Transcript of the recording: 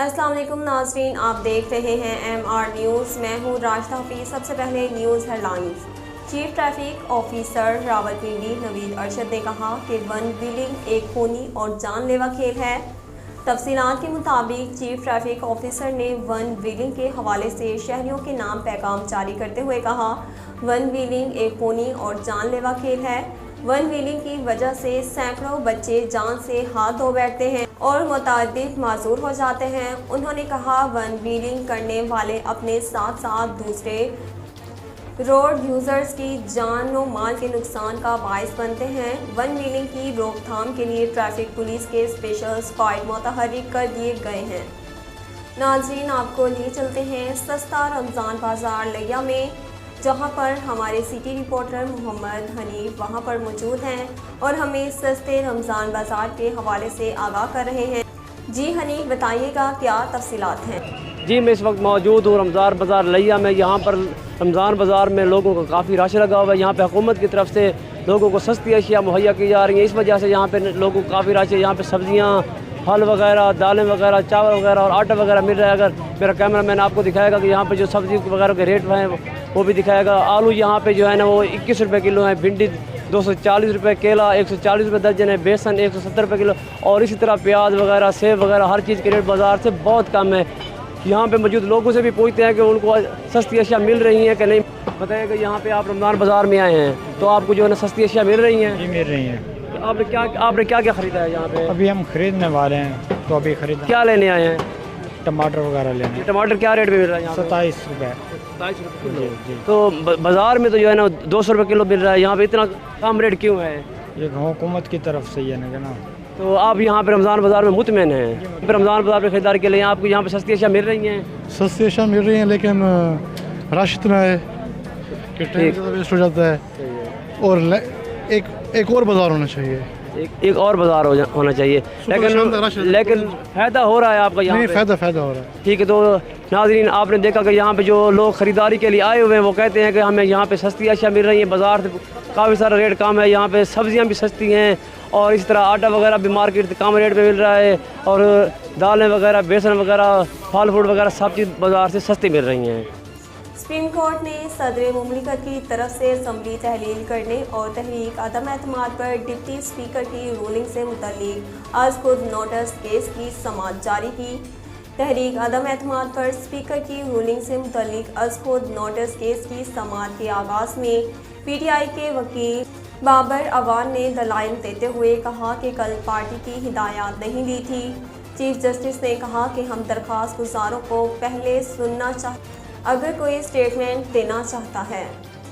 अस्सलाम वालेकुम नाज़रीन, आप देख रहे हैं MR न्यूज़। मैं हूँ राशिदा हफीज़। सबसे पहले news headlines. Chief traffic officer Rawalpindi Naveed Arshad ने कहा कि वन व्हीलिंग एक खूनी और जानलेवा खेल है। तफसीलात के मुताबिक चीफ ट्रैफिक ऑफिसर ने वन व्हीलिंग के हवाले से शहरियों के नाम पैगाम जारी करते हुए कहा, वन व्हीलिंग एक खूनी और जानलेवा खेल है। वन व्हीलिंग की वजह से सैकड़ों बच्चे जान से हाथ धो बैठते हैं और मुतादिद माजूर हो जाते हैं। उन्होंने कहा, वन व्हीलिंग करने वाले अपने साथ साथ दूसरे रोड यूज़र्स की जान और माल के नुकसान का बायस बनते हैं। वन व्हीलिंग की रोकथाम के लिए ट्रैफिक पुलिस के स्पेशल स्क्वाड मुतहर्रिक कर दिए गए हैं। नाज़रीन, आपको लिए चलते हैं सस्ता रमज़ान बाज़ार लिया में, जहां पर हमारे सिटी रिपोर्टर मोहम्मद हनीफ वहां पर मौजूद हैं और हमें सस्ते रमज़ान बाज़ार के हवाले से आगाह कर रहे हैं। जी हनीफ, बताइएगा क्या तफसीलात हैं। जी, मैं इस वक्त मौजूद हूँ रमज़ान बाज़ार लिया में। यहाँ पर रमज़ान बाज़ार में लोगों को काफ़ी रश लगा हुआ है। यहाँ पे हुकूमत की तरफ से लोगों को सस्ती अशिया मुहैया की जा रही हैं, इस वजह से यहाँ पे लोगों को काफ़ी रश है। यहाँ पे सब्ज़ियाँ, फल वगैरह, दालें वगैरह, चावल वगैरह और आटा वगैरह मिल रहा है। अगर मेरा कैमरा मैन आपको दिखाएगा कि यहाँ पे जो सब्ज़ी वगैरह के रेट हैं वो भी दिखाएगा। आलू यहाँ पे जो है ना वो 21 रुपये किलो है, भिंडी 240 रुपये, केला 140 रुपये दर्जन है, बेसन 170 रुपये किलो और इसी तरह प्याज वगैरह, सेब वगैरह हर चीज़ के रेट बाज़ार से बहुत कम है। यहाँ पे मौजूद लोगों से भी पूछते हैं कि उनको सस्ती अशिया मिल रही हैं कि नहीं। बताइए कि यहाँ पे आप रमज़ान बाज़ार में आए हैं तो आपको जो है ना सस्ती अशिया मिल रही हैं? जी, मिल रही हैं। तो आपने क्या क्या ख़रीदा है यहाँ पे? अभी हम खरीदने वाले हैं, तो अभी खरीदा। क्या लेने आए हैं? टमाटर वगैरह लेने। ये टमाटर क्या रेट में मिल रहा है यहाँ पे? 27 रुपये। 27 रुपये जी किलो। जी। तो बाज़ार में तो जो है ना 200 रुपये किलो मिल रहा है, यहाँ पे इतना कम रेट क्यों है? ये हुकूमत की तरफ से ही है ना। तो आप यहाँ पे रमज़ान बाज़ार में मुतमईन हैं? रमज़ान बाज़ार में खरीदारी के लिए आपको यहाँ पे सस्ती अशिया मिल रही हैं? सस्ती अशिया मिल रही हैं, लेकिन रश इतना है कि टाइम ज़्यादा वेस्ट हो जाता है। और एक और बाज़ार होना चाहिए। एक और बाज़ार होना चाहिए, लेकिन फ़ायदा हो रहा है आपका यहाँ पे? फ़ायदा हो रहा है। ठीक है। तो नाज़रीन, आपने देखा कि यहाँ पे जो लोग ख़रीदारी के लिए आए हुए हैं वो कहते हैं कि हमें यहाँ पे सस्ती अशिया मिल रही है, बाज़ार से काफ़ी सारा रेट कम है। यहाँ पे सब्ज़ियाँ भी सस्ती हैं और इस तरह आटा वगैरह भी मार्केट से कम रेट पे मिल रहा है और दालें वगैरह, बेसन वगैरह, फल फ्रूट वगैरह सब चीज़ बाज़ार से सस्ती मिल रही हैं। सुप्रीम कोर्ट ने सदर मुमलिकत की तरफ से असम्बली तहलील करने और तहरीक अदम एतमाद पर डिप्टी स्पीकर की रूलिंग से मुतल्लिक आज खुद नोटिस केस की समाअत जारी की। तहरीक अदम एतमाद पर स्पीकर की रूलिंग से मुतल्लिक आज खुद नोटिस केस की समाअत के आगाज़ में PTI के वकील बाबर अवान ने दलाइल देते हुए कहा कि कल पार्टी की हिदायत नहीं ली थी। चीफ जस्टिस ने कहा कि हम दरख्वास्त गुजारों को पहले सुनना अगर कोई स्टेटमेंट देना चाहता है